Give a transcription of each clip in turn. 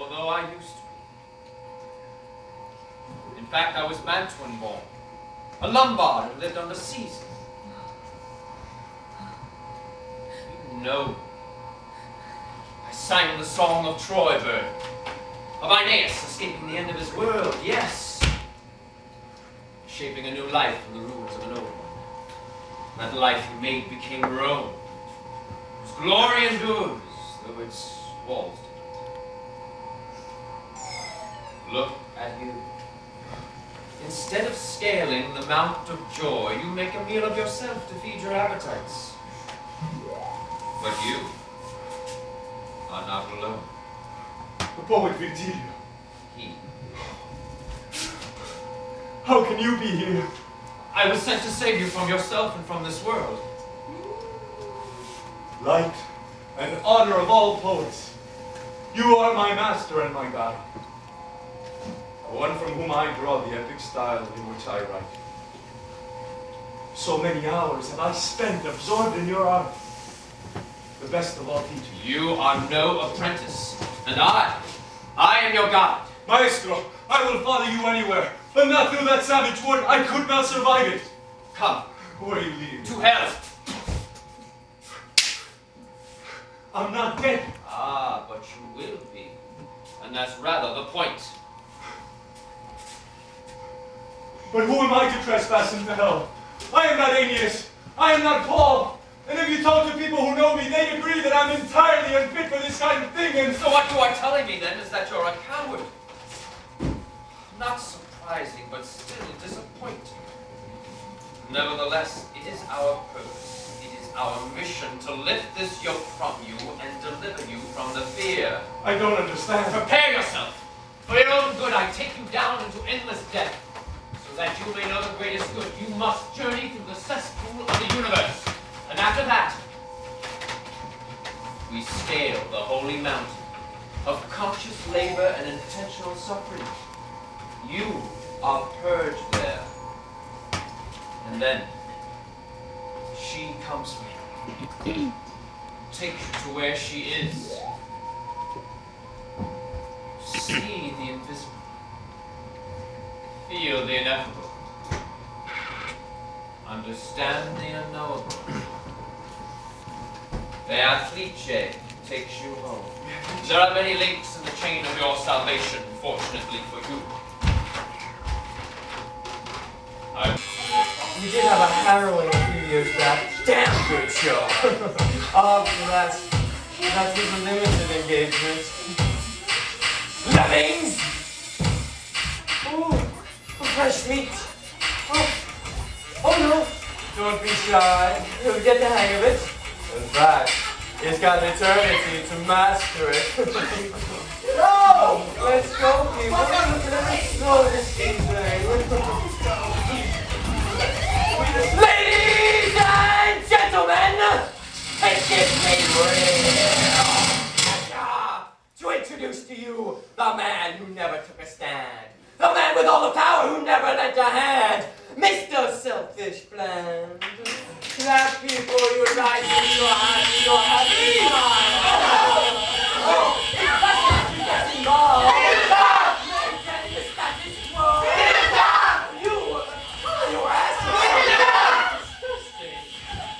although I used to. In fact, I was Mantuan-born, a Lombard who lived under Caesar. You know, I sang the song of Troy burning, of Aeneas escaping the end of his world, yes, shaping a new life from the ruins of an old one. That life he made became Rome, whose glory endures, though its walls do not. Look at you. Instead of scaling the Mount of Joy, you make a meal of yourself to feed your appetites. But you are not alone. The poet Virgilio. He. How can you be here? I was sent to save you from yourself and from this world. Light and honor of all poets, you are my master and my guide. The one from whom I draw the epic style in which I write. So many hours have I spent absorbed in your art. The best of all teachers. You are no apprentice, and I am your guide. Maestro, I will follow you anywhere, but not through that savage wood. I could not survive it. Come. Where are you leading? To hell. I'm not dead. Ah, but you will be. And that's rather the point. But who am I to trespass into hell? I am not Aeneas. I am not Paul. And if you talk to people who know me, they'd agree that I'm entirely unfit for this kind of thing, and so what you are telling me then is that you're a coward. Not surprising, but still disappointing. Nevertheless, it is our purpose, it is our mission to lift this yoke from you and deliver you from the fear. I don't understand. Prepare yourself. For your own good, I take you down into endless death. So that you may know the greatest good, you must journey through the cesspool of the universe. And after that, we scale the holy mountain of conscious labor and intentional suffering. You are purged there. And then, she comes for you. Takes you to where she is. See the invisible. Feel the ineffable. Understand the unknowable. Beatrice takes you home. There are many links in the chain of your salvation, fortunately for you. You did have a harrowing a few years back. Damn good show. That's was a limited engagement. Lemmings! Ooh, fresh meat. Oh no, don't be shy. You'll get the hang of it. In fact, it's got eternity to master it. No! Let's go, people. Let's go this evening. Ladies and gentlemen, it gives me real pleasure to introduce to you the man who never took a stand. The man with all the power who never lent a hand. Mr. Selfish Bland. Clap people, you're nice and you're happy, you're happy. Oh, it's getting on. You asshole.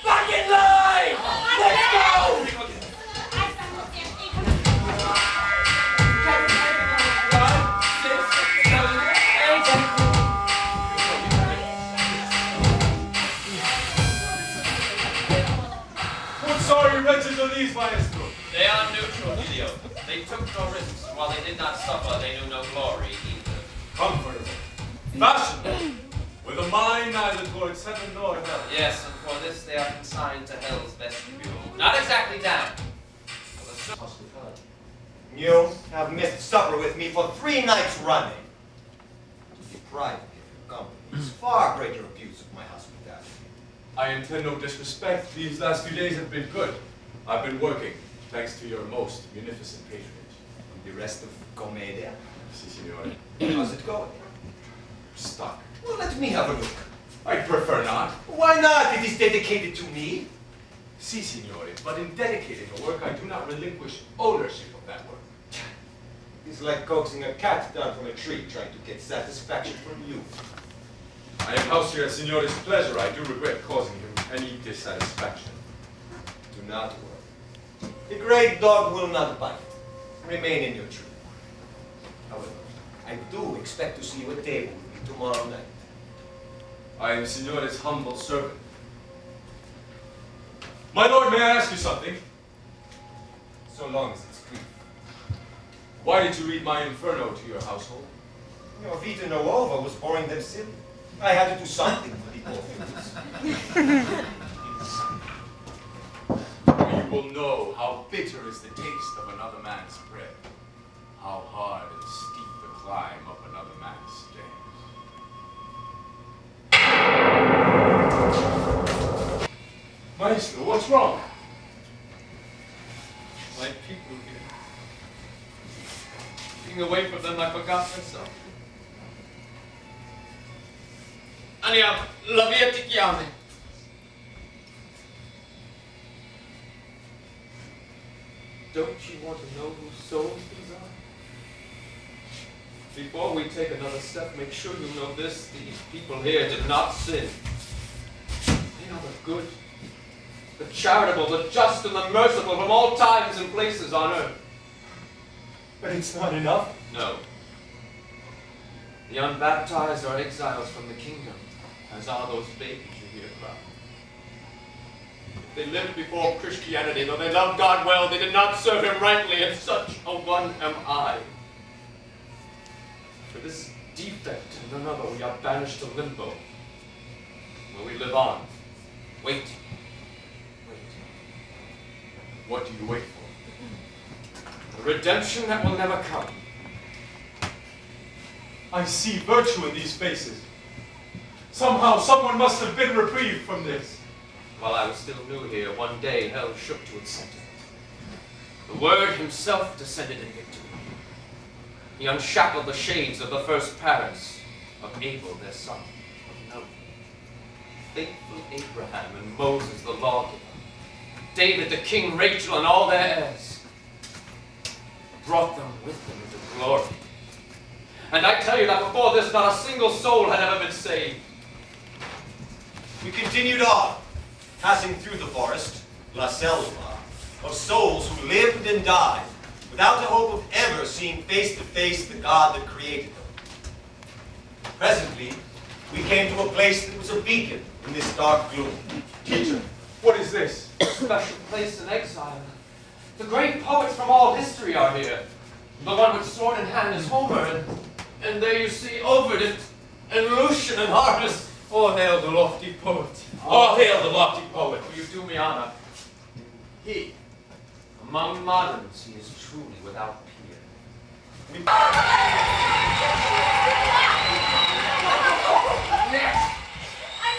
Back in line. Let's go. Sorry, wretches are these, Maestro. They are neutral, Gideon. They took no risks, and while they did not suffer, they knew no glory either. Comfortable. Fashionable. With a mind neither towards heaven nor hell. Yes, and for this they are consigned to hell's vestibule. Not exactly down. You have missed supper with me for 3 nights running. To deprive me of your company is far greater abuse of my hospitality. I intend no disrespect. These last few days have been good. I've been working, thanks to your most munificent patronage. And the rest of Commedia? Si, signore. How's it going? Stuck. Well, let me have a look. I prefer not. Why not? It is dedicated to me. Si, signore, but in dedicating a work, I do not relinquish ownership of that work. You It's like coaxing a cat down from a tree, trying to get satisfaction from you. I am house here at Signore's pleasure. I do regret causing him any dissatisfaction. Do not worry. The great dog will not bite. Remain in your tree. However, I do expect to see you at table with me tomorrow night. I am Signore's humble servant. My lord, may I ask you something? So long as it's brief. Why did you read my Inferno to your household? Your Vita Nuova was boring them silly. I had to do something for the orphans. You will know how bitter is the taste of another man's bread, how hard and steep the climb up another man's stairs. Maestro, what's wrong? My people here. Being away from them, I forgot myself. Ania, la via ti chiami. Don't you want to know whose souls these are? Before we take another step, make sure you know this. These people here did not sin. They are the good, the charitable, the just, and the merciful from all times and places on earth. But it's not enough. No. The unbaptized are exiles from the kingdom, as are those babies you hear cry. If they lived before Christianity, though they loved God well, they did not serve him rightly, and such a one am I. For this defect and another, we are banished to limbo, where we live on, waiting. What do you wait for? The redemption that will never come. I see virtue in these faces. Somehow, someone must have been reprieved from this. While I was still new here, one day hell shook to its center. The Word himself descended in victory. He unshackled the shades of the first parents, of Abel, their son, of Noah, faithful Abraham and Moses, the lawgiver, David, the king, Rachel, and all their heirs. Brought them with him into glory. And I tell you that before this, not a single soul had ever been saved. We continued on, passing through the forest, La Selva, of souls who lived and died, without the hope of ever seeing face to face the God that created them. Presently, we came to a place that was a beacon in this dark gloom. Teacher, what is this? A special place in exile. The great poets from all history are here. The one with sword in hand is Homer, and there you see Ovid and Lucian and Horace. All hail the lofty poet. All hail the lofty poet. Will you do me honor? He, among moderns, he is truly without peer. I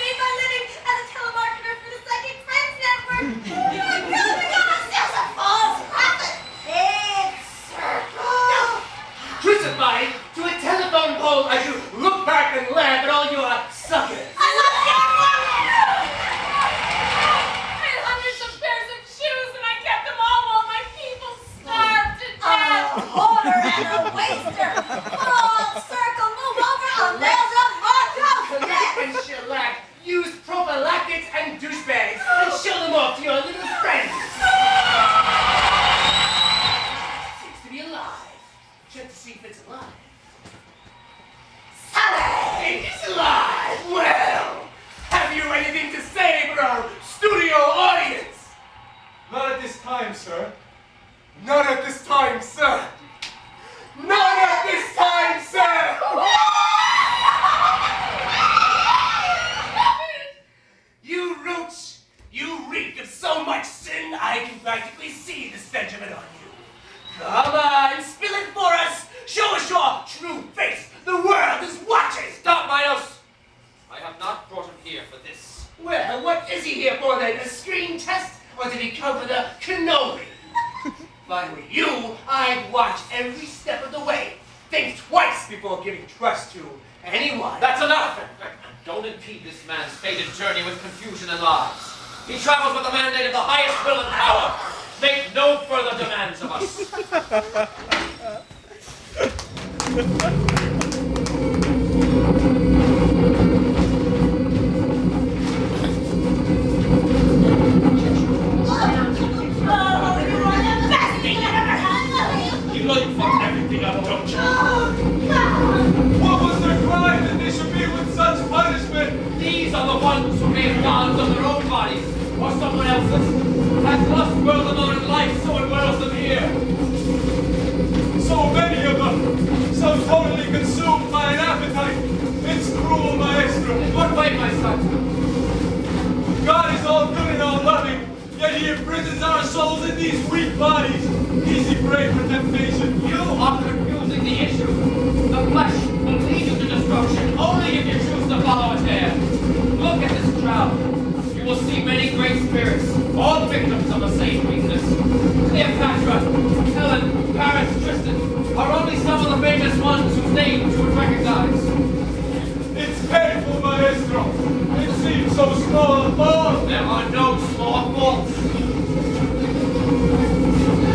made my living as a telemarketer for the Psychic Friends Network. You are building on a sales of false prophet. It's circle. Crucified to a telephone pole as you look back and laugh at all your suckers. I love your woman. I had hundreds of pairs of shoes and I kept them all while my people starved to death. A hoarder and a waster. Full circle, move over on nails of vodka. Collect and shellac, use prophylactics and douchebags, and show them off to your little friends. Seems to be alive. Check to see if it's alive. It is alive! Well, have you anything to say for our studio audience? Not at this time, sir. Not at this time, sir! Not at this time, sir! You roach! You reek of so much sin, I can practically see the stench of it on you. Come on, spill it for us! Show us your true face! The world is watching! Stop, Miles! I have not brought him here for this. Well, what is he here for then? A screen test? Or did he come for the cannoli? If I were you, I'd watch every step of the way. Think twice before giving trust to anyone. That's enough! Don't impede this man's fated journey with confusion and lies. He travels with the mandate of the highest will and power. Make no further demands of us. You know you fucked everything up, don't you? What was their crime that they should be with such punishment? These are the ones who made gods of their own bodies, or someone else's. As lust whirls them on in life, so it whirls them here. So many of them, so totally consumed by an appetite. It's cruel, maestro. In what way, my son? God is all good and all loving, yet he imprisons our souls in these weak bodies. Easy prey for temptation. You are confusing the issue. The flesh will lead you to destruction only if you choose to follow it there. Look at this crowd. You will see many great spirits, all victims of the same weakness. Cleopatra, Helen, Paris, Tristan are only some of the famous ones whose names you would recognize. It's painful, maestro. It seems so small a fault. There are no small faults.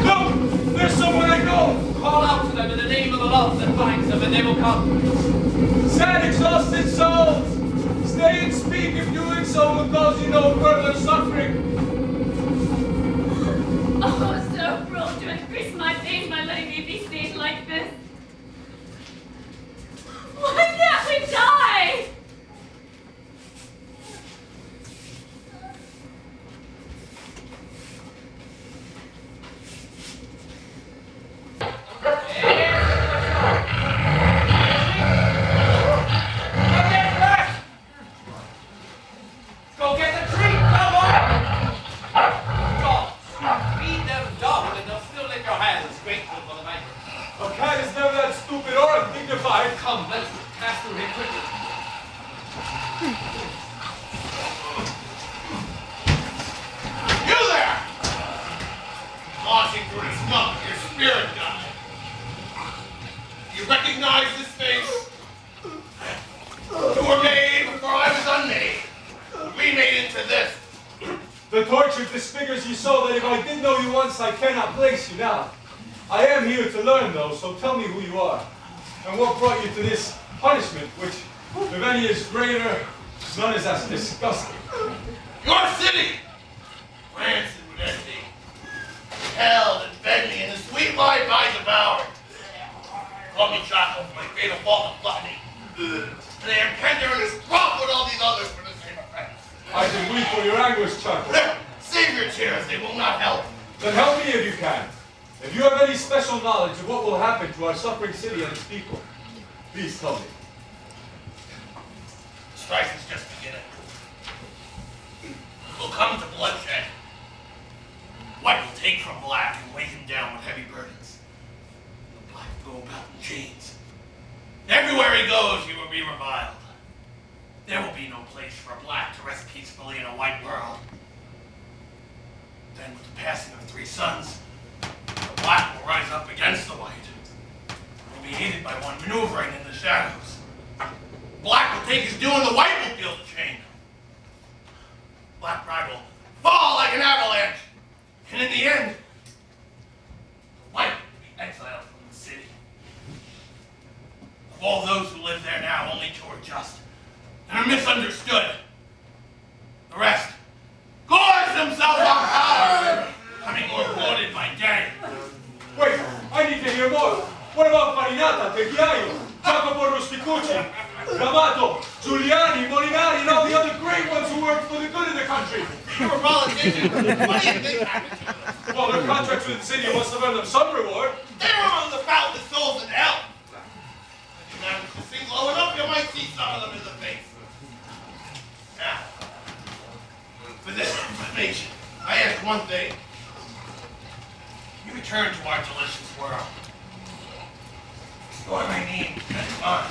Look! There's someone I know! Call out to them in the name of the love that binds them, and they will come. Sad, exhausted souls! Stay and speak if doing so will cause you no further suffering. Oh, so cruel to increase my pain by letting me be seen like this. Why can't we die? Go get the treat, come on! Dogs, feed them dog and they'll still lick your hands, grateful for the banquet. A cat is never that stupid or undignified. Come, let's pass through here quickly. You there! Launching through the skunk, your spirit guide. You recognize this face? You were made before I was unmade. We made into this. The torture disfigures you so that if I did know you once, I cannot place you now. I am here to learn, though, so tell me who you are. And what brought you to this punishment, which, if any is greater, none is as disgusting. Your city! Rancid with envy. Held and fed me, and the sweet life I devoured. Call me Chaco for my fatal fault of gluttony. And I am tender in this crop with all these others for the same offense. I can weep for your anguish, Chaco. Save your tears, they will not help. Then help me if you can. If you have any special knowledge of what will happen to our suffering city and its people, please tell me. The strife is just beginning. It will come to bloodshed. White will take from black and weigh him down with heavy burdens. The black will go about in chains. Everywhere he goes, he will be reviled. There will be no place for a black to rest peacefully in a white world. Then, with the passing of 3 sons, the black will rise up against the white. It will be aided by one maneuvering in the shadows. Black will take his due and the white will feel the chain. Black pride will fall like an avalanche. And in the end, the white will be exiled from the city. Of all those who live there now, only 2 are just and are misunderstood. The rest gorge themselves on power, becoming more bloated by day. Wait, I need to hear more. What about Farinata, Tequiaio, Jacopo Rusticucci, Gamato, Giuliani, Molinari, and all the other great ones who worked for the good of the country? You were politicians. What do you think happened to them? Well, their contracts with the city must have earned them some reward. They were among the foulest souls in hell. If you manage to sing low enough, you might see some of them in the face. Now, for this information, I ask one thing. You return to our delicious world. Restore my name and mine.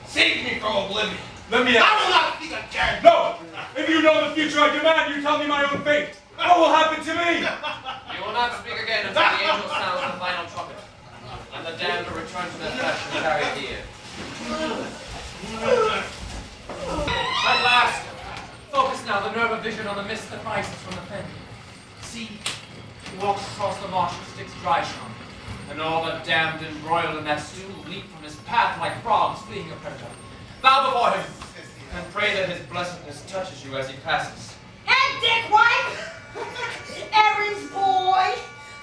Save me from oblivion. Let me I ask. will not speak again. No! If you know the future, I demand you tell me my own fate. What will happen to me? You will not speak again until the angel sounds the final trumpet, and the damned will return to their flesh and carry here. At last, focus now the nerve of vision on the mist that rises from the fen. See, he walks across the marsh and sticks dry shop. and all the damned embroiled in that stew leap from his path like frogs fleeing a predator. Bow before him, and pray that his blessedness touches you as he passes. Hey, Dick White! Erin's boy!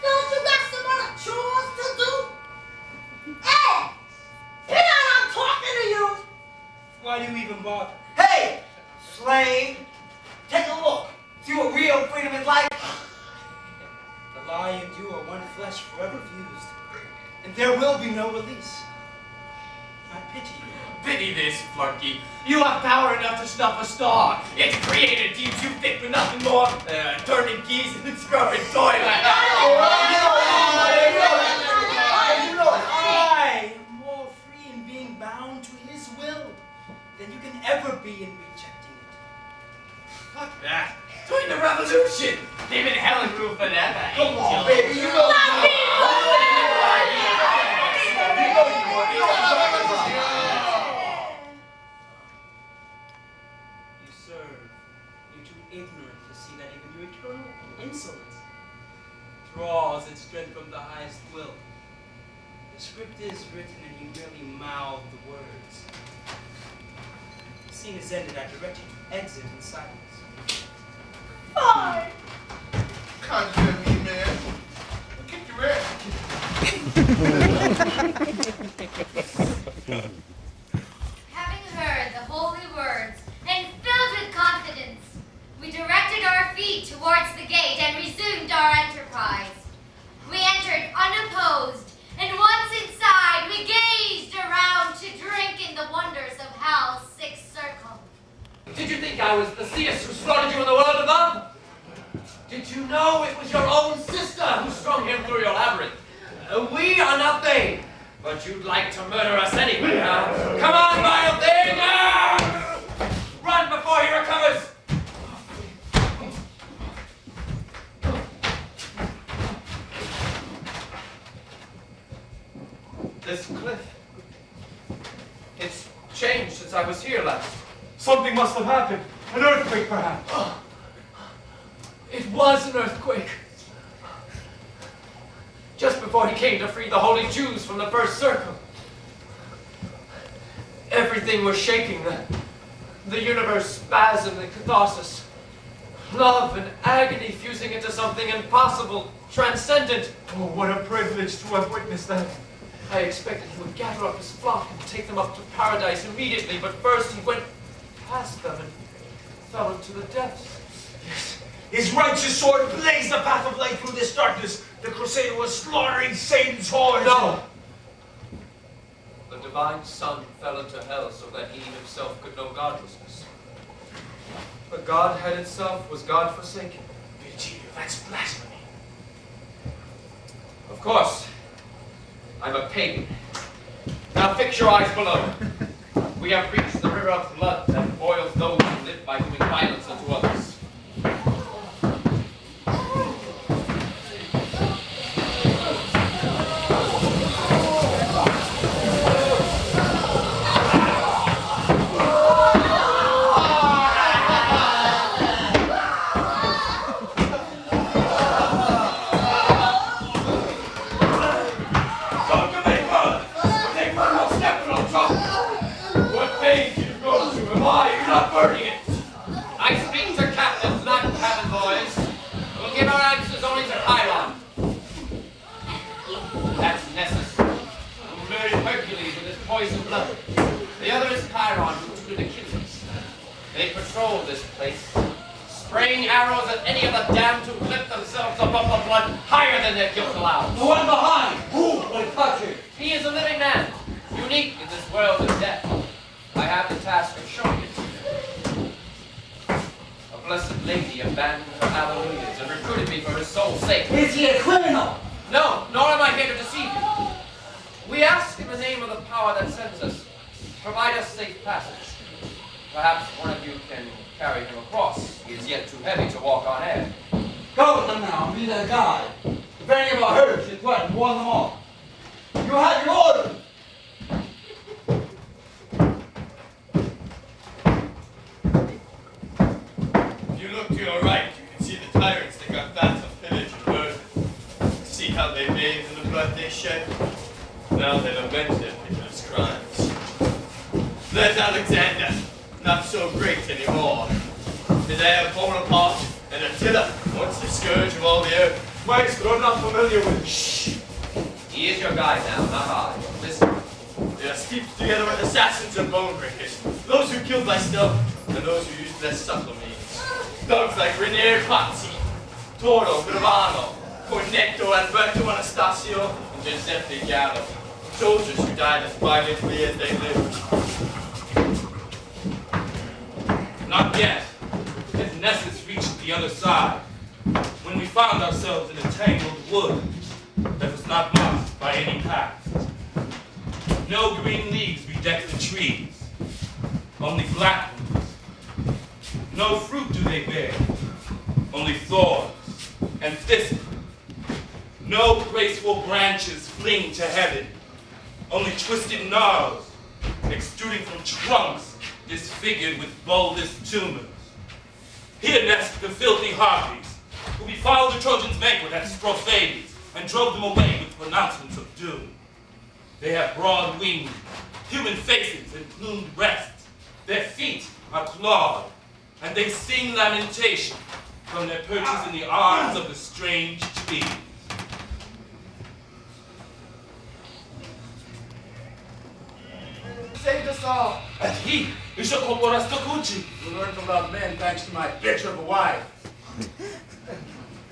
Don't you got some other chores to do? Hey! Get out, I'm talking to you! Why do you even bother? Hey, slave, take a look. See what real freedom is like. The lie and you are one flesh forever fused, and there will be no release. I pity you. Pity this, flunky. You have power enough to snuff a star. Its creator deems you fit for nothing more than turning keys and scrubbing toilet. I am more free in being bound to his will than you can ever be in rejecting it. Fuck that. Join the revolution. Live in hell and rule forever. Come on, baby, you know You serve. You're too ignorant to see that even your eternal insolence draws its strength from the highest will. The script is written and you merely mouth the words. The scene is ended. I direct you to exit in silence. Fine! Conjure me, man. I'll kick your ass. Having heard the holy words and filled with confidence, we directed our feet towards the gate and resumed our enterprise. We entered unopposed, and once inside, we gazed around to drink in the wonders of Hal's sixth circle. Did you think I was the Theus who slaughtered you in the world above? Did you know it was your own sister who strung him through your labyrinth? We are not they, but you'd like to murder us anyway, huh? Come on, vile thing! Ah! Run before he recovers! This cliff, it's changed since I was here last. Something must have happened. An earthquake, perhaps. It was an earthquake. Just before he came to free the holy Jews from the first circle. Everything was shaking. The universe spasmed in catharsis. Love and agony fusing into something impossible, transcendent. Oh, what a privilege to have witnessed that. I expected he would gather up his flock and take them up to paradise immediately, but first he went past them and fell into the depths. Yes. His righteous sword blazed the path of light through this darkness. The Crusader was slaughtering Satan's hordes. No! The divine Son fell into hell so that he himself could know godlessness. The Godhead itself was God-forsaken. Virgilio, that's blasphemy. Of course, I'm a pagan. Now fix your eyes below. We have reached the river of blood that boils those who live by doing violence unto others. I speak to captains, not cabin boys. We'll give our answers only to Chiron. That's Nessus, who murdered Hercules with his poison blood. The other is Chiron, who tutored Achilles. They patrol this place, spraying arrows at any of the damned who lift themselves above the blood higher than their guilt allows. The one behind! Who will touch him? He is a living man, unique in this world of death. I have the task of showing it to you. A blessed lady abandoned her hallelujahs and recruited me for her soul's sake. Is he a criminal? No, nor am I here to deceive you. We ask in the name of the power that sends us, provide us safe passage. Perhaps one of you can carry him across. He is yet too heavy to walk on air. Go with them now and be their guide. If any of our herds should threaten, warn them off. You had your orders. If you look to your right, you can see the tyrants that got fat of pillage and murder. See how they bathe in the blood? they shed. Now they've avenged Emperor's crimes. There's Alexander, not so great anymore. His heir Bonaparte and Attila, once the scourge of all the earth. Maestro, I'm not familiar with. Shh! He is your guide now, not I. Listen. They are steeped together with assassins and bone breakers, those who killed by stealth, and those who used their subtle means. Dogs like Renier Pazzi, Toro Gravano, Cornetto Alberto Anastasio, and Giuseppe Gallo. Soldiers who died as violently as they lived. Not yet. His Nessus reached the other side, when we found ourselves in a tangled wood that was not marked by any path. No green leaves bedeck the trees, only black ones. No fruit do they bear, only thorns and thistles. No graceful branches fling to heaven, only twisted gnarls extruding from trunks disfigured with bulbous tumors. Here nest the filthy harpies, who befouled the Trojans' banquet at Strophades and drove them away with pronouncements of doom. They have broad wings, human faces, and plumed breasts. Their feet are clawed, and they sing lamentation from their perches in the arms of the strange trees. Saved us all. And he is a Koporastokuchi. We learned to love men thanks to my bitch of a wife.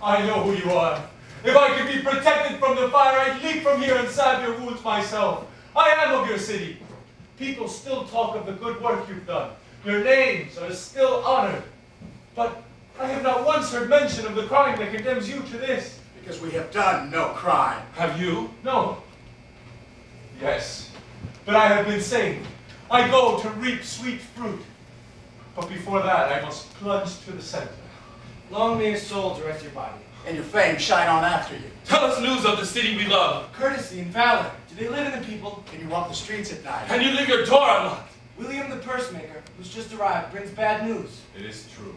I know who you are. If I could be protected from the fire, I'd leap from here and salve your wounds myself. I am of your city. People still talk of the good work you've done. Your names are still honored. But I have not once heard mention of the crime that condemns you to this. Because we have done no crime. Have you? No. Yes. But I have been saved. I go to reap sweet fruit. But before that, I must plunge to the center. Long may your soul direct your body, and your fame shine on after you. Tell us news of the city we love. Courtesy and valor. Do they live in the people? Can you walk the streets at night? Can you leave your door unlocked? William the pursemaker, who's just arrived, brings bad news. It is true.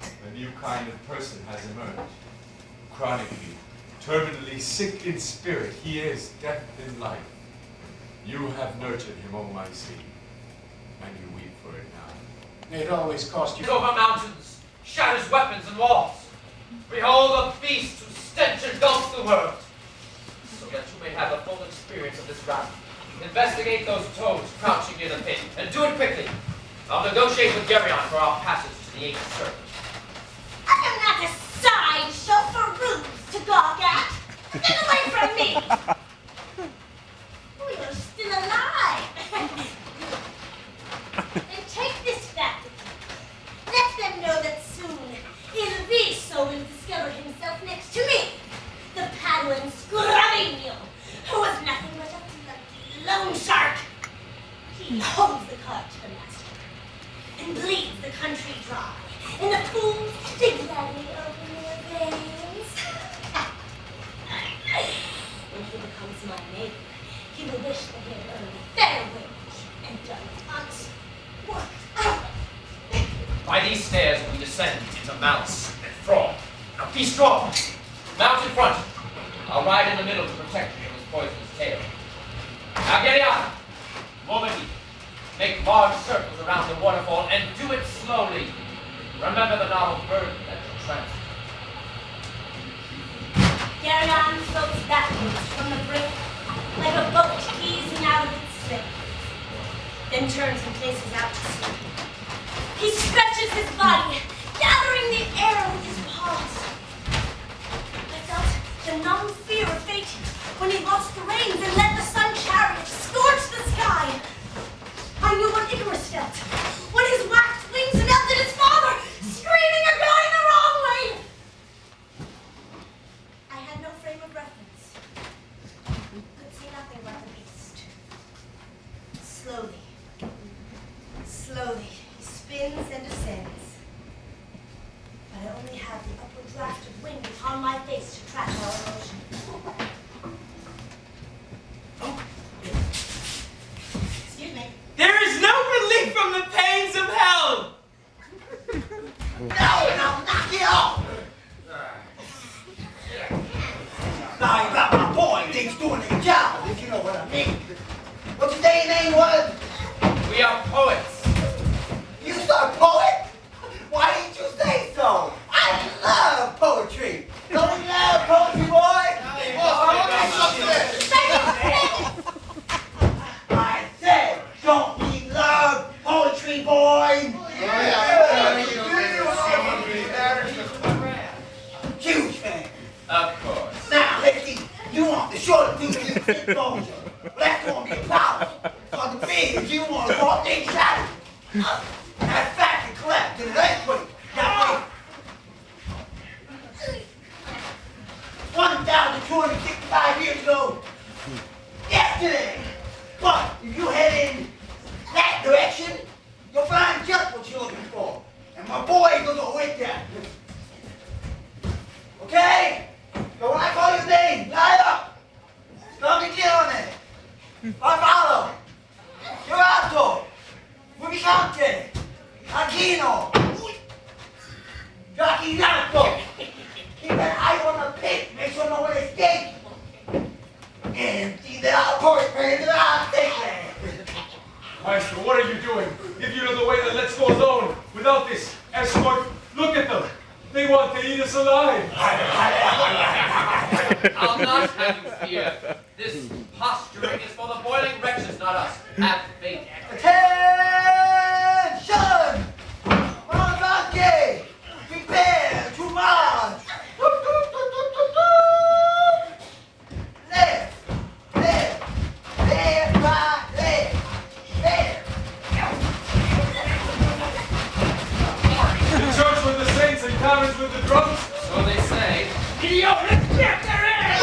A new kind of person has emerged. Chronically, terminally sick in spirit, he is death in life. You have nurtured him, O my seed, and you weep for it now. May it always cost you. Over mountains, shatters weapons and walls. Behold a beast whose stench engulfs the world. So that you may have the full experience of this route. Investigate those toads crouching near the pit, and do it quickly. I'll negotiate with Geryon for our passage to the ancient serpent. I am not a sideshow for rubes to gawk at. Get away from me! We are still alive. And take this back with you. Let them know that soon Il Viso will discover himself next to me, the Paduan Scravino, who was nothing but a bloody loan shark. He holds the card to the master and bleeds the country dry, and the fools they gladly open their veins. When he becomes my neighbor, he will wish that he had earned a fair wage and done honest work. By these stairs we descend into malice and fraud. Now be strong. Mount in front. I'll ride in the middle to protect you from his poisonous tail. Now get out. Momenti. Make large circles around the waterfall and do it slowly. Remember the novel burden that you transport. Geryon floats backwards from the brink like a boat easing out of its slip, then turns and faces out to sea. He stretches his body, gathering the air with his paws. I felt the numb fear of fate when he lost the reins and let the sun chariot scorch the sky. I knew what Icarus felt when his waxed wings melted his father, screaming and going the wrong way. I had no frame of reference. Could see nothing but the beast. Slowly, slowly, he spins and descends. But I only have the upward draft of wind upon my face to track our motion. your job, if you know what I mean. What's your day name was? We are poets. You start poet? Why didn't you say so? I love poetry. Don't you love poetry, boy? I said, don't we love poetry, boy? Huge fan. Of course. Now, let's see. You want the short thing to exposure. Well, that's going to be a problem. For the big, you want to walk inside. That fact is collect in an earthquake. That way. 1,265 years ago. Yesterday. But if you head in that direction, you'll find just what you're looking for. And my boys will go with you. Okay? So when I call your name, line up. Scamicione. Farfallo. Girato. Rubicante. Aquino. Giacchinato. Keep an eye on the pit. Make sure no one escapes. And see that I'll post man that I'll take that. Maestro, what are you doing? If you know the way that let's go alone, without this escort, look at them. They want to eat us alive. I'll not have you fear. This posturing is for the boiling wretches, not us. Have faith. Attention! Monarchy! Prepare to march! Left, left, left, right, left, left. The church with the saints and taverns with the drums. So they say. Idiot, let's get their ass!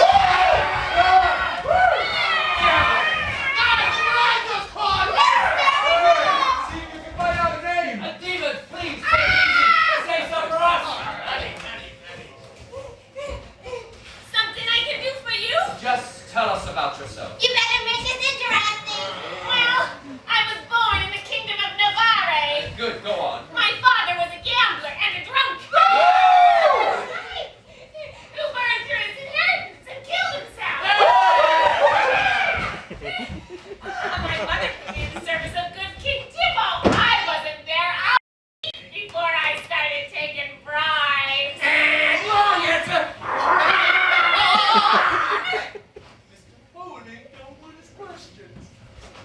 See if you can find out a name. Demons, please, take it easy. Say something for us. Something I can do for you? Just tell us about yourself. You better make this interesting. Well, I was born in the kingdom of Navarre. Good, go on. My father was a gambler and a drunk. Who burned through his inheritance and killed himself. My mother put me in the service of good King Tybalt. I wasn't there. I was before I started taking bribes. Long answer!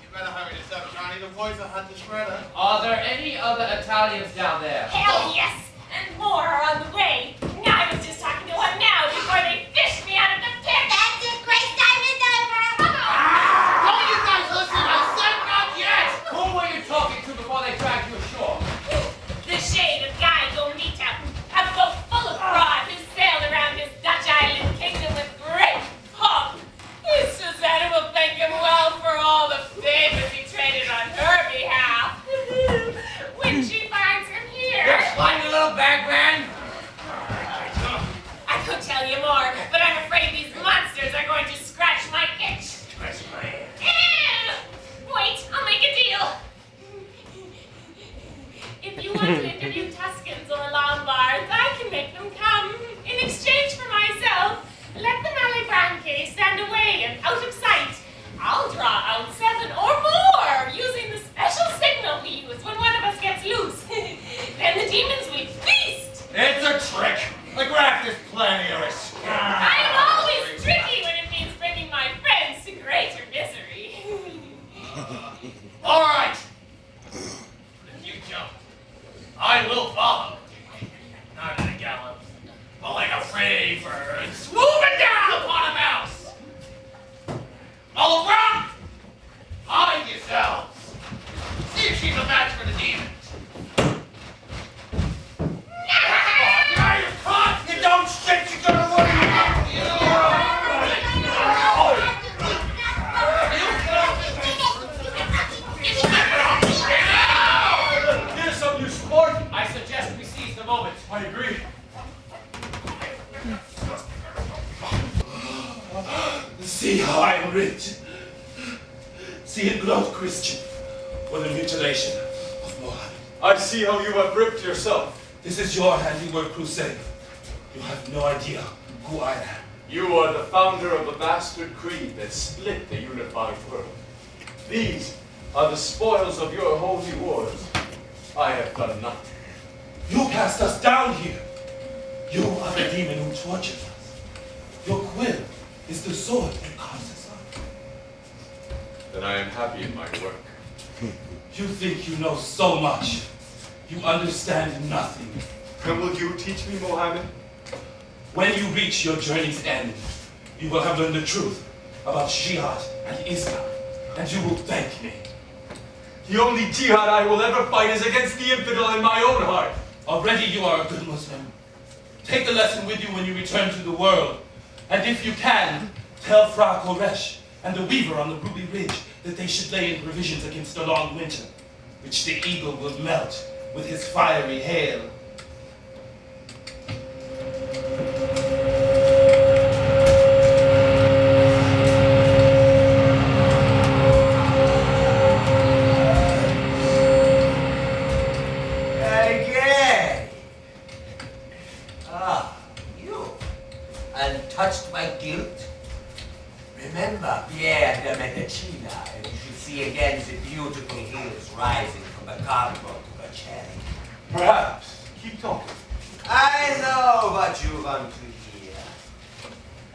You better hurry this up, Johnny. The boys will have to shredder. Are there any other Italians down there? Hell yes, and more are on the way. I was just talking to one now before they fished me out of the pit. That's it, great time is over. Don't you guys listen? I said not yet! Who were you talking to before they dragged you ashore? The shade of Guy Gomita, a boat full of fraud who sailed around his Dutch island kingdom with great pomp. His Susanna will thank him well for all the favors he traded on her behalf. When she finds him here. You're slimy little bagman! I could tell you more, but I'm afraid these monsters are going to scratch my itch. Scratch my head. Wait, I'll make a deal. If you want to interview Tuscans or Lombards, I can make them come. In exchange for myself, let the Malibranche stand away and out of sight. I'll draw out 7 or more using the special signal we use when one of us gets loose. Then the demons will feast. It's a trick. The graft is plenty of risk. I am always tricky when it means bringing my friends to greater misery. All right. If you jump, I will follow. Not in a gallop, but like a freighty bird swooping down upon a mouse. All around! Hide yourselves. See if she's a match for the demons. Now you're caught! You don't shit, you're gonna run Here's some, you sport. I suggest we seize the moment. I agree. See how I'm ripped. See it blood, Christian, for the mutilation of Mohammed. I see how you have ripped yourself. This is your handiwork crusade. You have no idea who I am. You are the founder of a bastard creed that split the unified world. These are the spoils of your holy wars. I have done nothing. You cast us down here. You are the demon who tortures us. Your quill is the sword that carves us up. Then I am happy in my work. You think you know so much. You understand nothing. And will you teach me, Mohammed? When you reach your journey's end, you will have learned the truth about jihad and Islam, and you will thank me. The only jihad I will ever fight is against the infidel in my own heart. Already you are a good Muslim. Take the lesson with you when you return to the world. And if you can, tell Fra Koresh and the weaver on the Ruby Ridge that they should lay in provisions against the long winter, which the eagle will melt with his fiery hail. Untouched by guilt? Remember Pierre de Medicina, and you should see again the beautiful hills rising from the Carbo to the Cherry. Perhaps. Keep talking. I know what you want to hear.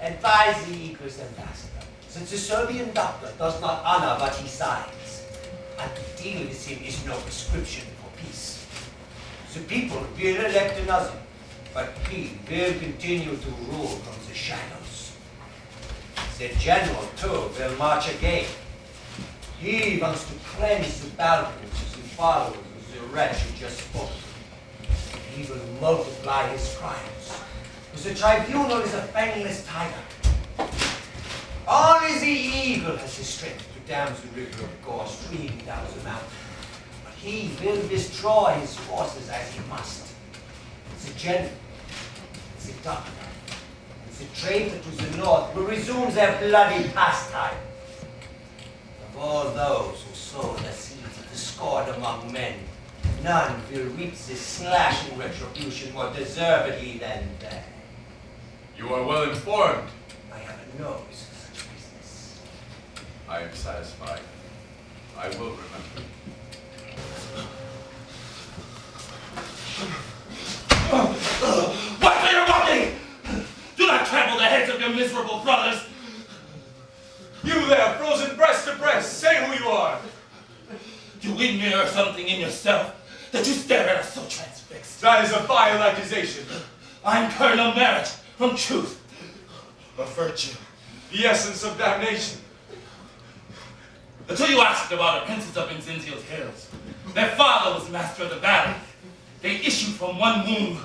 Advise the Eagle's ambassador, since the Serbian doctor does not honor what he signs. And to deal with him is no prescription for peace. The people will elect another, but he will continue to rule from the shadows. The general, too, will march again. He wants to cleanse the Balkans and followers of the wretch who just spoke. He will multiply his crimes, because the tribunal is a fangless tiger. Only the eagle has the strength to dam the river of gore streaming down the mountain. But he will destroy his forces as he must. The general, the doctor, and the traitor to the north will resume their bloody pastime. Of all those who sow the seeds of discord among men, none will reap this slashing retribution more deservedly than they. You are well informed. I have a nose for such business. I am satisfied. I will remember. What are you walking? Do not trample the heads of your miserable brothers. You there, frozen breast to breast, say who you are. Do we mirror something in yourself that you stare at us so transfixed? That is a vile accusation. I'm Colonel Merritt from Truth, a virtue. The essence of damnation. Until you asked about the princes of Incensio's hills, their father was master of the valley. They issued from one womb.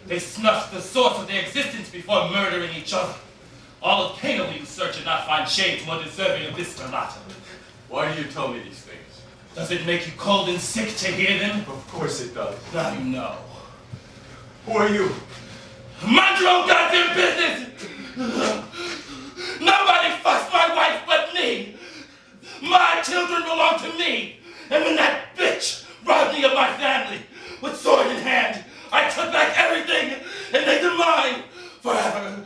They snuffed the source of their existence before murdering each other. All of Canaan will you search and not find shades more deserving of this mulatto. Why do you tell me these things? Does it make you cold and sick to hear them? Of course it does. Now you know. Who are you? Mind your own goddamn business! Nobody fucks my wife but me! My children belong to me! And when that bitch robbed me of my family, with sword in hand, I took back everything and made them mine forever.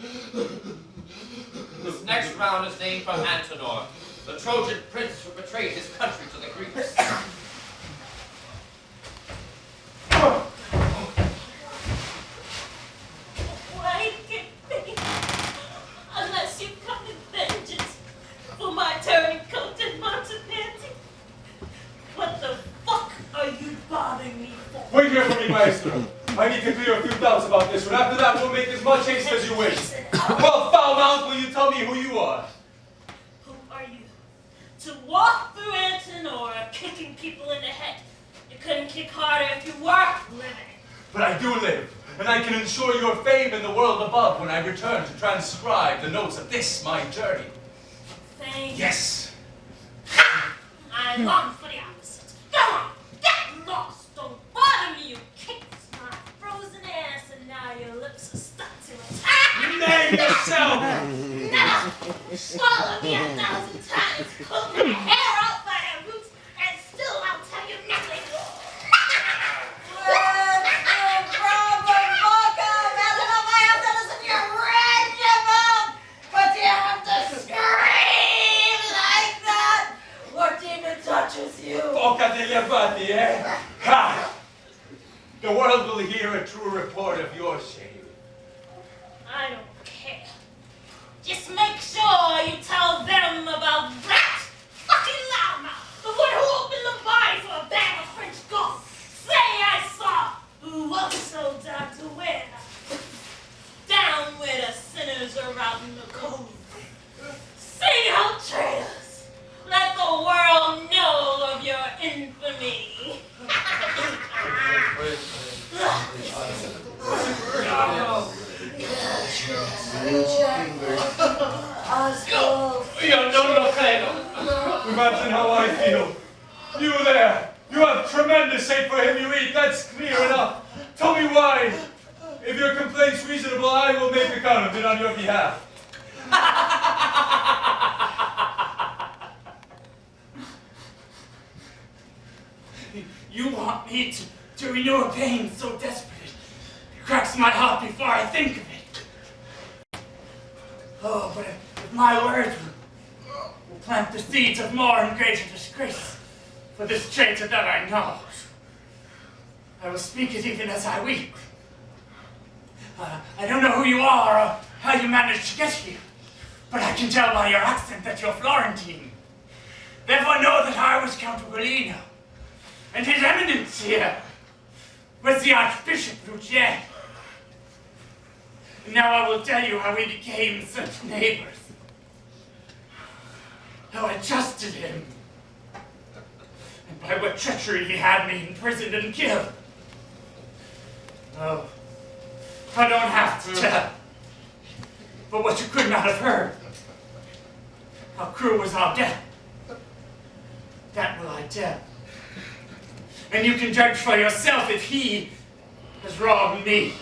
This next round is named from Antenor, the Trojan prince who betrayed his country to the Greeks. Why get me? Unless you come in vengeance for my turncoat and Montepanty. What the fuck are you bothering me for? Wait here for me, Maestro. I need to clear a few doubts about this one. After that, we'll make as much haste as you wish. Well, foul mouth, will you tell me who you are? Who are you? To walk through Antenora kicking people in the head. You couldn't kick harder if you weren't living. But I do live, and I can ensure your fame in the world above when I return to transcribe the notes of this, my journey. Thank Yes. I long for the opposite. Go on, get lost. Don't bother me, you kicked my frozen ass, and now your lips are stuck to it. Name yourself! Never! Swallow me 1,000 times, pull my hair out by the roots, and still I'll tell you nothing. What's the problem, Boca? Nothing of my after listen to your rage about. bocca degli abbati, eh? Ha! The world will hear a true report of your shame. I don't care. Just make sure you tell them about that fucking loudmouth, the one who opened the body for a bag of French gold. Say I saw who also died to win. Down where the sinners are out in the cold. Sing out, traitors! Let the world know of your infamy. Io non lo credo. Imagine how I feel. You there, you have tremendous hate for him you eat, that's clear enough. Tell me why. If your complaint's reasonable, I will make account of it on your behalf. You want me to renew a pain so desperate it cracks my heart before I think of it. Oh, but if my words will plant the seeds of more and greater disgrace for this traitor that I know, I will speak it even as I weep. I don't know who you are or how you managed to get here, but I can tell by your accent that you're Florentine. Therefore know that I was Count Ugolino, and His Eminence here was the Archbishop Ruggiero. And now I will tell you how we became such neighbors. How I trusted him, and by what treachery he had me imprisoned and killed. Oh, I don't have to tell. But what you could not have heard, how cruel was our death, that will I tell. And you can judge for yourself if he has wronged me.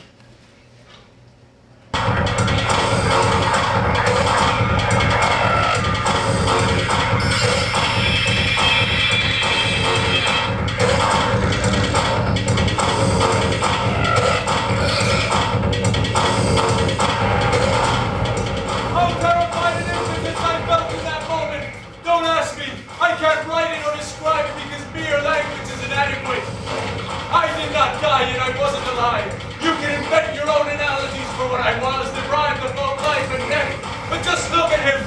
Yet I wasn't alive. You can invent your own analogies for what I was, deprived of both life and death. But just look at him.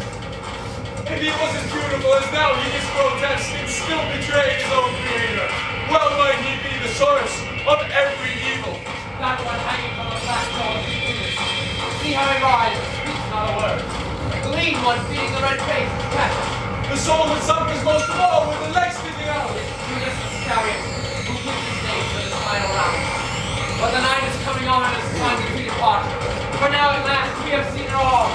If he was as beautiful as now he is grotesque and still betrayed his own creator, well might he be the source of every evil. That one hanging from the black jaws is Judas. See how he rides, speaks not a word. The lean one feeding the red face is Catholic. The soul that suffers most of all with the legs sticking out. Judas Iscariot, who gives his name to this final round. But the night is coming on and it's time to depart. For now at last we have seen it all.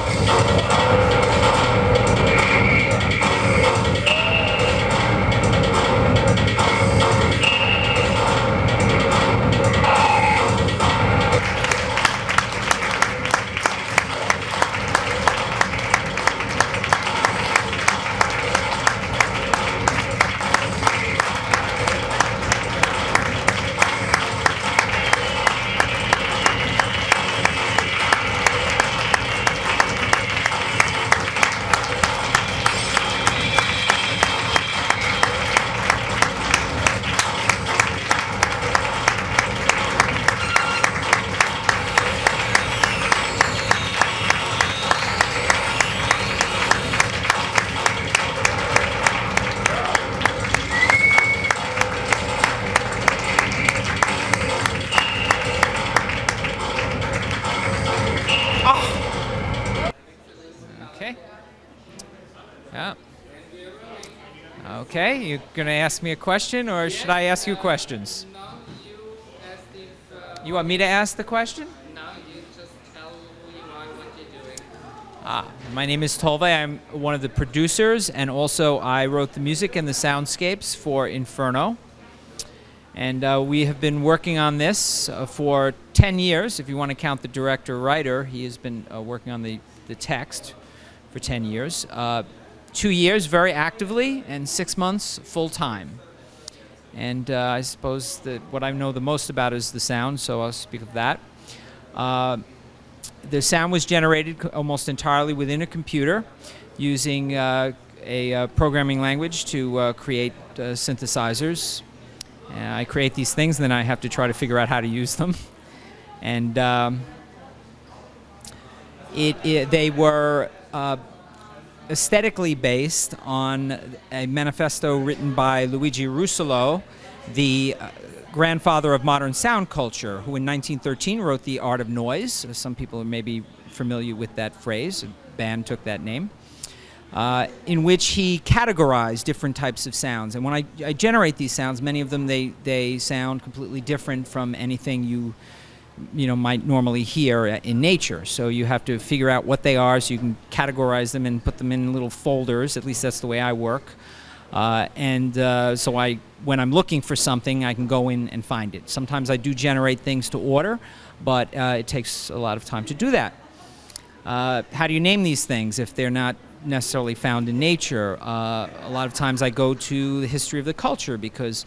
Okay, you gonna ask me a question, or should I ask you questions? No, you ask if... You want me to ask the question? No, you just tell who you are, what you're doing. My name is Tolve. I'm one of the producers, and also I wrote the music and the soundscapes for Inferno. And we have been working on this for 10 years. If you want to count the director-writer, he has been working on the text for 10 years. 2 years very actively, and 6 months full-time. And I suppose that what I know the most about is the sound, so I'll speak of that. The sound was generated almost entirely within a computer using a programming language to create synthesizers. I create these things, and then I have to try to figure out how to use them. And they were aesthetically based on a manifesto written by Luigi Russolo, the grandfather of modern sound culture, who in 1913 wrote The Art of Noise. Some people may be familiar with that phrase. A band took that name. In which he categorized different types of sounds. And when I generate these sounds, many of them, they sound completely different from anything you might normally hear in nature. So you have to figure out what they are so you can categorize them and put them in little folders. At least that's the way I work. So when I'm looking for something, I can go in and find it. Sometimes I do generate things to order, but it takes a lot of time to do that. How do you name these things if they're not necessarily found in nature? A lot of times I go to the history of the culture, because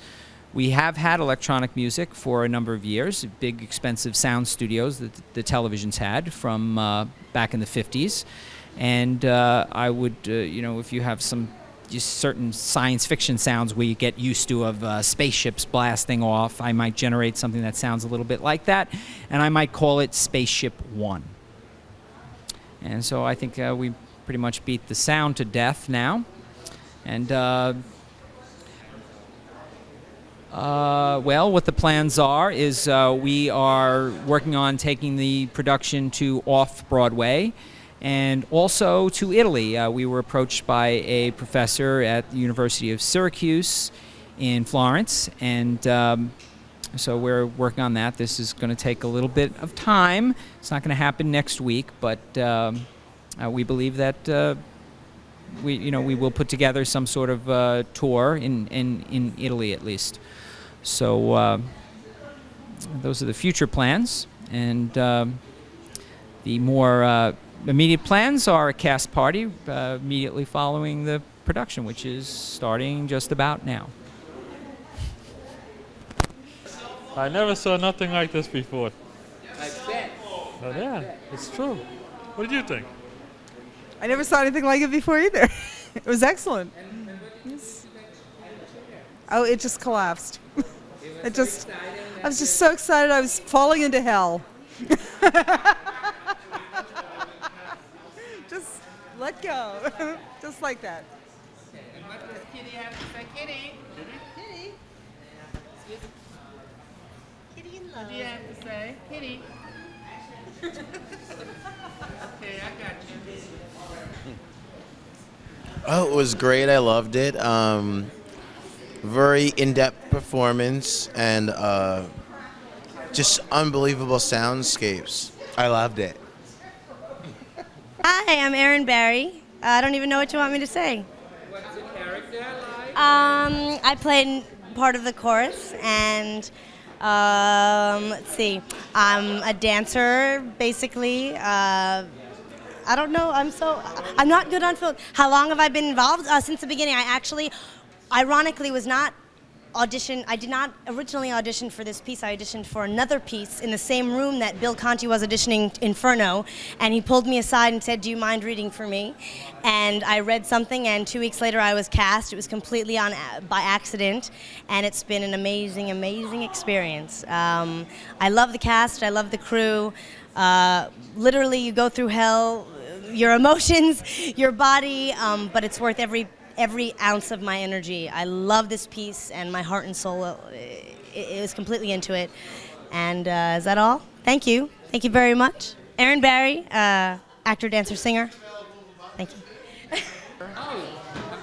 we have had electronic music for a number of years, big expensive sound studios that the televisions had from back in the 50s. And I would, if you have some just certain science fiction sounds where you get used to of spaceships blasting off, I might generate something that sounds a little bit like that, and I might call it Spaceship One. And so I think we pretty much beat the sound to death now. And well, what the plans are is we are working on taking the production to off-Broadway and also to Italy. We were approached by a professor at the University of Syracuse in Florence, and so we're working on that. This is going to take a little bit of time. It's not going to happen next week, but we believe that we will put together some sort of tour in Italy at least. So those are the future plans, and the more immediate plans are a cast party immediately following the production, which is starting just about now. I never saw nothing like this before. I bet. Oh, yeah, it's true. What did you think? I never saw anything like it before either. It was excellent. Oh, it just collapsed. I was just so excited. I was falling into hell. Just let go. Just like that. And what does Kitty have to say? Kitty? Kitty? Kitty in love. What do you have to say? Kitty? Okay, I got you. Oh, it was great. I loved it. Very in-depth performance and just unbelievable soundscapes. I loved it. Hi, I'm Erin Barry. I don't even know what you want me to say. What's the character like? I played part of the chorus, and let's see. I'm a dancer, basically. I don't know. I'm not good on film. How long have I been involved? Since the beginning. I actually, ironically, was not auditioned. I did not originally audition for this piece. I auditioned for another piece in the same room that Bill Conti was auditioning Inferno, and he pulled me aside and said, "Do you mind reading for me?" And I read something, and 2 weeks later I was cast. It was completely by accident, and it's been an amazing, amazing experience. I love the cast. I love the crew. Literally, you go through hell, your emotions, your body, but it's worth every ounce of my energy. I love this piece, and my heart and soul is completely into it. And is that all? Thank you. Thank you very much. Erin Barry, actor, dancer, singer. Thank you.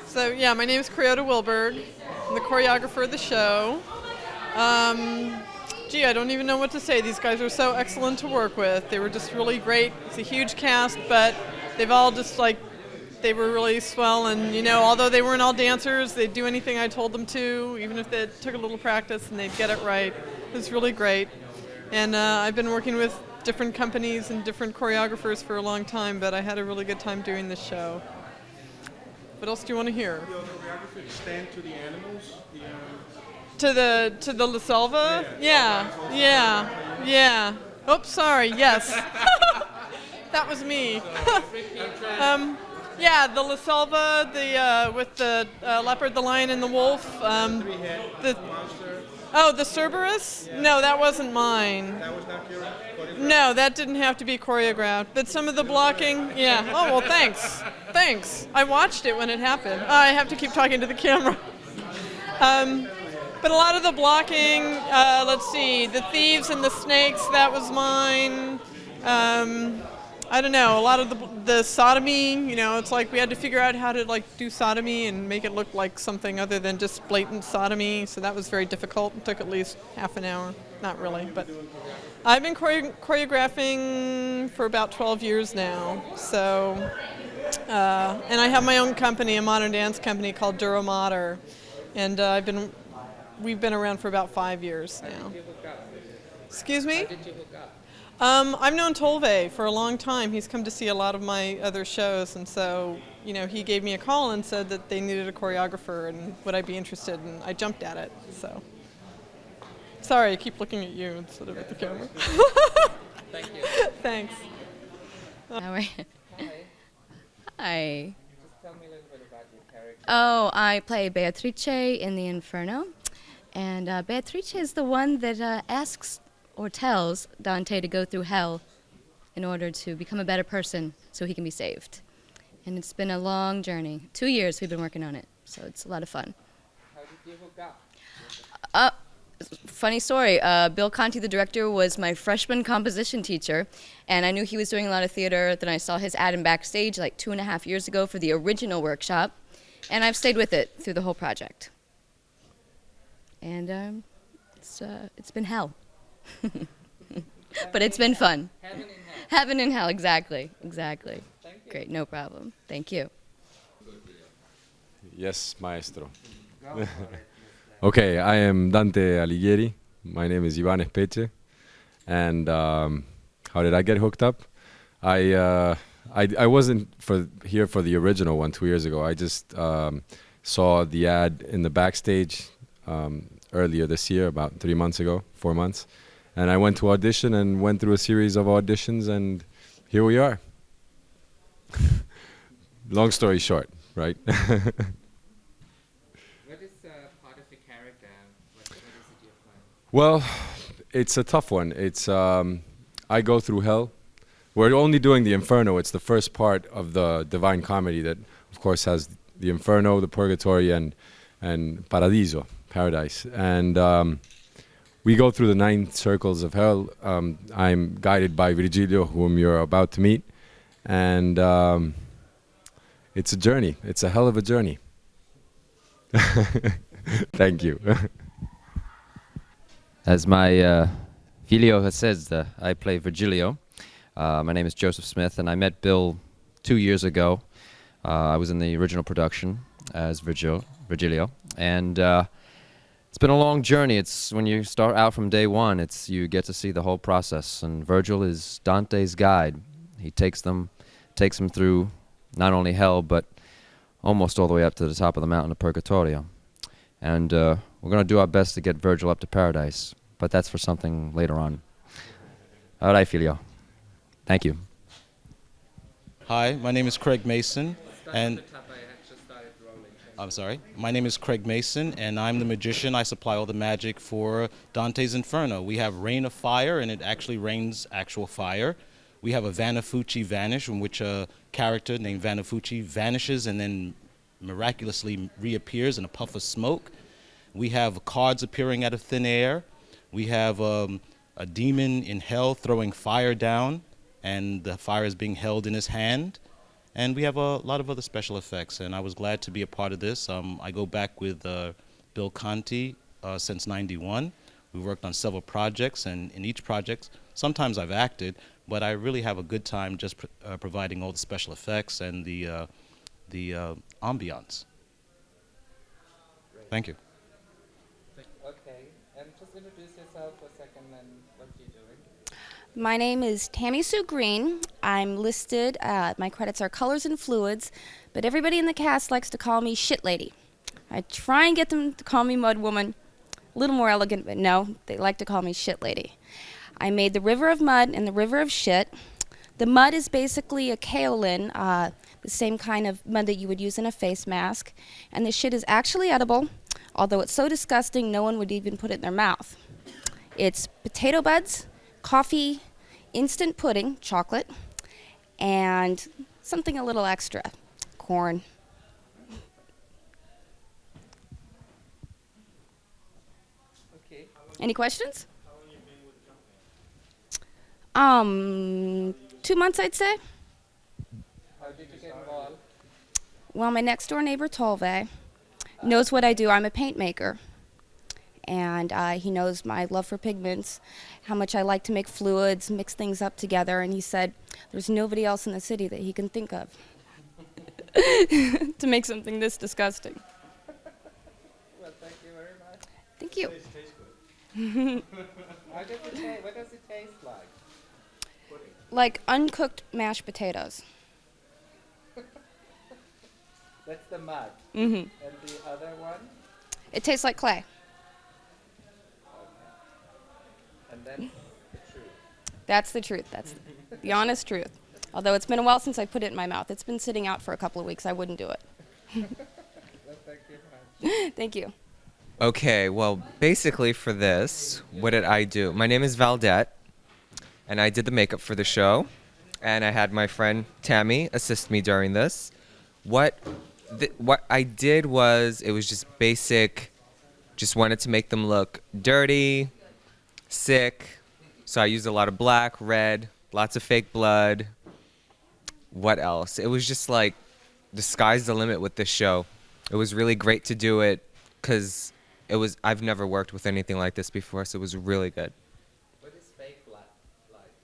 So yeah, my name is Creota Wilberg. I'm the choreographer of the show. Gee, I don't even know what to say. These guys are so excellent to work with. They were just really great. It's a huge cast, but they've all just they were really swell, and although they weren't all dancers, they'd do anything I told them to, even if they took a little practice, and they'd get it right. It was really great. And I've been working with different companies and different choreographers for a long time, but I had a really good time doing this show. What else do you want to hear? The choreographer stand to the animals? To the La Selva? Yeah. Oops, sorry, yes. That was me. Yeah, the La Selva, with the leopard, the lion, and the wolf. The Cerberus? No, that wasn't mine. That was not choreographed? No, that didn't have to be choreographed. But some of the blocking, yeah. Oh, well, thanks. Thanks. I watched it when it happened. I have to keep talking to the camera. But a lot of the blocking, let's see, the thieves and the snakes, that was mine. I don't know, a lot of the sodomy, you know, it's like we had to figure out how to like do sodomy and make it look like something other than just blatant sodomy. So that was very difficult. It took at least half an hour. Not really, but I've been choreographing for about 12 years now. So, and I have my own company, a modern dance company called Duro Mater. And we've been around for about 5 years now. Excuse me? How did you hook up? I've known Tolve for a long time. He's come to see a lot of my other shows, and so, you know, he gave me a call and said that they needed a choreographer and would I be interested, and I jumped at it, so. Sorry, I keep looking at you instead of at the camera. Thank you. Thanks. Hi. Hi. Just tell me a little bit about your character. Oh, I play Beatrice in the Inferno, and Beatrice is the one that asks or tells Dante to go through hell in order to become a better person so he can be saved. And it's been a long journey. 2 years we've been working on it, so it's a lot of fun. How did you hook up? Funny story, Bill Conti, the director, was my freshman composition teacher, and I knew he was doing a lot of theater. Then I saw his ad in Backstage like 2.5 years ago for the original workshop, and I've stayed with it through the whole project. And it's been hell. But it's been fun. Heaven in hell. Heaven and hell, exactly. Thank you. Great, no problem. Thank you. Yes, maestro. Okay, I am Dante Alighieri. My name is Ivan Espeche. And how did I get hooked up? I wasn't here for the original one 2 years ago. I just saw the ad in the Backstage earlier this year, about 3 months ago, 4 months. And I went to audition and went through a series of auditions, and here we are. Long story short, right? What is part of your character? What is it you're playing? Well, it's a tough one. It's I go through hell. We're only doing the Inferno. It's the first part of the Divine Comedy that, of course, has the Inferno, the Purgatory, and Paradiso, Paradise. And we go through the 9 circles of hell. I'm guided by Virgilio, whom you're about to meet. And it's a journey. It's a hell of a journey. Thank you. As my Filio says, I play Virgilio. My name is Joseph Smith, and I met Bill 2 years ago. I was in the original production as Virgilio. And it's been a long journey. It's when you start out from day one, you get to see the whole process. And Virgil is Dante's guide. He takes them through not only hell, but almost all the way up to the top of the mountain of Purgatorio. And we're going to do our best to get Virgil up to paradise, but that's for something later on. All right, Filio. Thank you. Hi, my name is Craig Mason, and I'm sorry. My name is Craig Mason, and I'm the magician. I supply all the magic for Dante's Inferno. We have Rain of Fire, and it actually rains actual fire. We have a Vanifucci Vanish, in which a character named Vanifucci vanishes and then miraculously reappears in a puff of smoke. We have cards appearing out of thin air. We have a demon in hell throwing fire down, and the fire is being held in his hand. And we have a lot of other special effects, and I was glad to be a part of this. I go back with Bill Conti since '91. We worked on several projects, and in each project, sometimes I've acted, but I really have a good time just providing all the special effects and the ambiance. Thank you. Okay, and just introduce yourself for a second and what you're doing. My name is Tammy Sue Green. I'm listed, my credits are Colors and Fluids, but everybody in the cast likes to call me Shit Lady. I try and get them to call me Mud Woman, a little more elegant, but no, they like to call me Shit Lady. I made the River of Mud and the River of Shit. The mud is basically a kaolin the same kind of mud that you would use in a face mask. And this shit is actually edible, although it's so disgusting no one would even put it in their mouth. It's potato buds, coffee, instant pudding, chocolate, and something a little extra, corn. Okay. Any questions? 2 months, I'd say. How did you get involved? Well, my next door neighbor, Tolve, knows what I do. I'm a paint maker. And he knows my love for pigments, how much I like to make fluids, mix things up together. And he said, there's nobody else in the city that he can think of to make something this disgusting. Well, thank you very much. Thank you. What does it taste like? Like uncooked mashed potatoes. That's the mud. Mm-hmm. And the other one? It tastes like clay. And then the truth. That's the truth. That's the honest truth. Although it's been a while since I put it in my mouth. It's been sitting out for a couple of weeks. I wouldn't do it. Well, thank you very much. Thank you. Okay, well, basically for this, what did I do? My name is Valdette, and I did the makeup for the show, and I had my friend Tammy assist me during this. What I did was, it was just basic, just wanted to make them look dirty, sick, so I used a lot of black, red, lots of fake blood. What else? It was just like, the sky's the limit with this show. It was really great to do it, because I've never worked with anything like this before, so it was really good. What is fake blood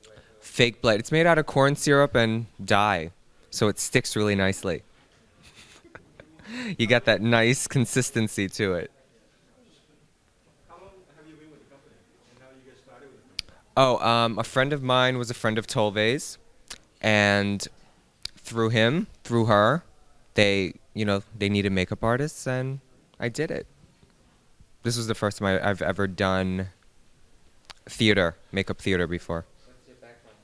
like? Fake blood. It's made out of corn syrup and dye, so it sticks really nicely. You got that nice consistency to it. How long have you been with the company? And how did you get started with it? Oh, a friend of mine was a friend of Tolve's, and through her, they needed makeup artists, and I did it. This was the first time I've ever done makeup theater before. What's your background?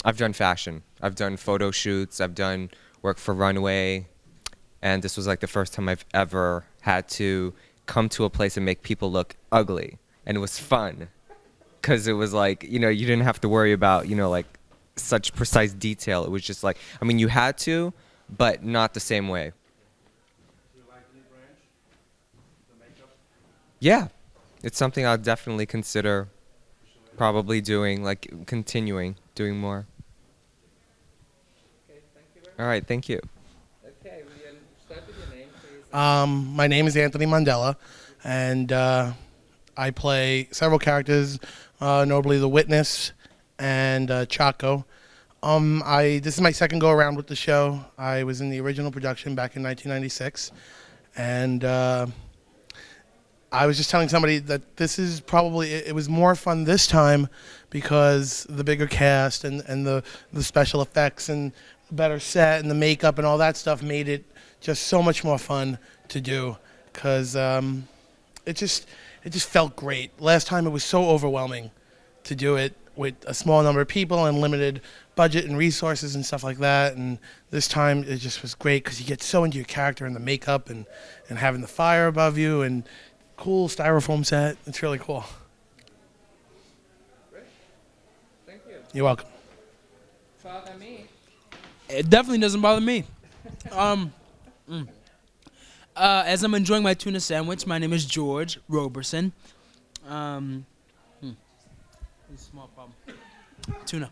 I've done fashion. I've done photo shoots. I've done work for Runway. And this was like the first time I've ever had to come to a place and make people look ugly. And it was fun. Because it was like, you didn't have to worry about, like such precise detail. It was just like, you had to, but not the same way. Yeah, it's something I'll definitely consider probably doing, continuing doing more. Okay, thank you very much. All right, thank you. Okay, will you start with your name, please? My name is Anthony Mandela, and I play several characters, notably the Witness and Chaco. This is my second go around with the show. I was in the original production back in 1996, and I was just telling somebody that this is probably, it was more fun this time because the bigger cast and the special effects and better set and the makeup and all that stuff made it just so much more fun to do, because it just felt great. Last time it was so overwhelming to do it with a small number of people and limited budget and resources and stuff like that, and this time it just was great because you get so into your character and the makeup and having the fire above you and cool styrofoam set. It's really cool. Great. Thank you. You're welcome. Father me. It definitely doesn't bother me. As I'm enjoying my tuna sandwich, my name is George Roberson. Small problem. Tuna.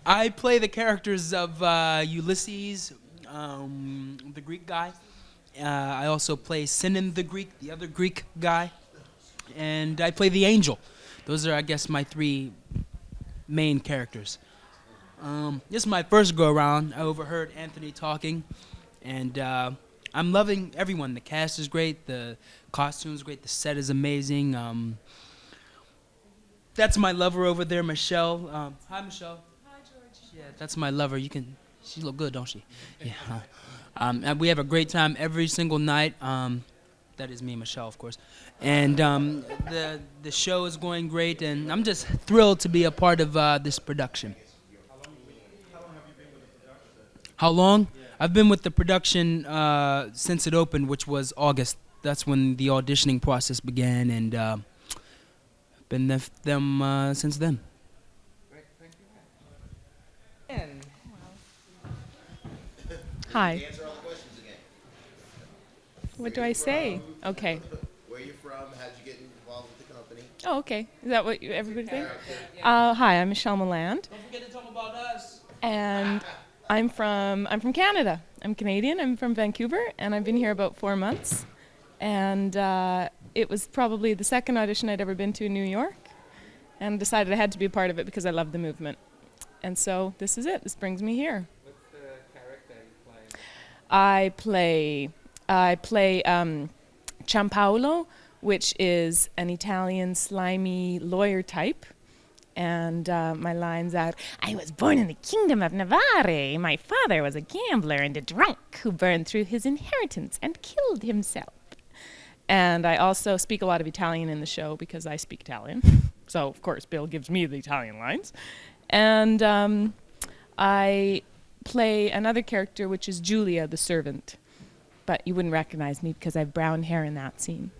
I play the characters of Ulysses, the Greek guy. I also play Sinan the Greek, the other Greek guy. And I play the Angel. Those are, I guess, my three main characters. This is my first go-around. I overheard Anthony talking, and I'm loving everyone. The cast is great. The costume is great. The set is amazing. That's my lover over there, Michelle. Hi, Michelle. Hi, George. Yeah, that's my lover. She look good, don't she? Yeah. And we have a great time every single night. That is me and Michelle, of course. And the show is going great, and I'm just thrilled to be a part of this production. How long? I've been with the production since it opened, which was August. That's when the auditioning process began, and been with them since then. Hi. What do I say? Okay. Where you from? How'd you get involved with the company? Oh, okay. Is that what everybody thinks? Hi, I'm Michelle Milland. Don't forget to tell them about us. And I'm from Canada. I'm Canadian. I'm from Vancouver, and I've been here about 4 months. And it was probably the second audition I'd ever been to in New York, and decided I had to be a part of it because I love the movement. And so this is it. This brings me here. What's the character you play? I play Ciampaolo, which is an Italian slimy lawyer type. And my lines are, I was born in the kingdom of Navarre. My father was a gambler and a drunk who burned through his inheritance and killed himself. And I also speak a lot of Italian in the show because I speak Italian. So, of course, Bill gives me the Italian lines. And I play another character, which is Julia, the servant. But you wouldn't recognize me because I have brown hair in that scene.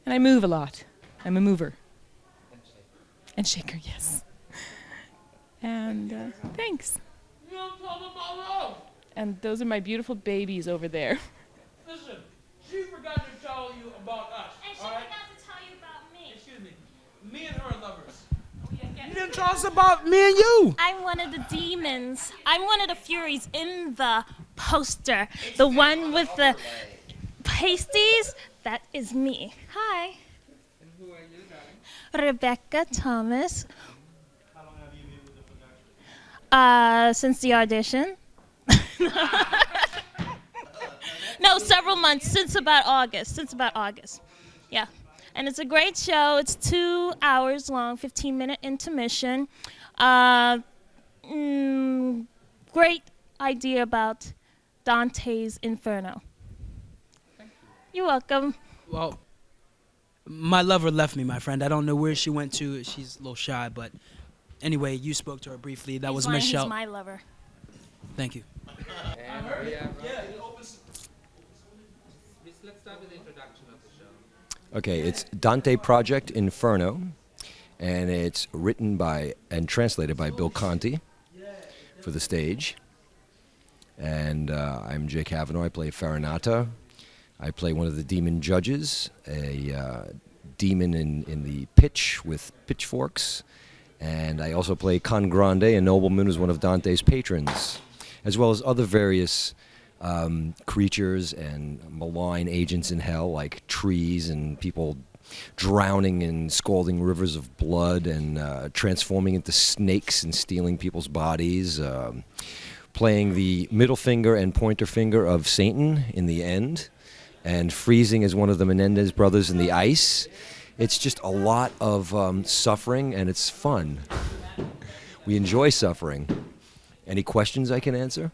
And I move a lot. I'm a mover. And shaker, yes. And thanks. You don't tell them about love. And those are my beautiful babies over there. Listen, she forgot to tell you about us. And she all right? forgot to tell you about me. Excuse me. Me and her are lovers. You didn't tell us about me and you. I'm one of the demons. I'm one of the Furies in the poster. The one with the pasties. That is me. Hi. And who are you, darling? Rebecca Thomas. How long have you been with the production? Since the audition. No, several months. Since about August. Yeah. And it's a great show. It's 2 hours long, 15-minute intermission. Great idea about Dante's Inferno. You're welcome. Well, my lover left me, my friend. I don't know where she went to. She's a little shy, but anyway, you spoke to her briefly. That was Michelle. He's my lover. Thank you. And we are let's start with the introduction of the show. Okay, it's Dante Project Inferno, and it's written by and translated by Bill Conti for the stage. And I'm Jake Kavanaugh. I play Farinata. I play one of the demon judges, a demon in the pitch with pitchforks. And I also play Con Grande, a nobleman who's one of Dante's patrons, as well as other various creatures and malign agents in hell, like trees and people drowning in scalding rivers of blood and transforming into snakes and stealing people's bodies. Playing the middle finger and pointer finger of Satan in the end, and freezing as one of the Menendez brothers in the ice. It's just a lot of suffering, and it's fun. We enjoy suffering. Any questions I can answer?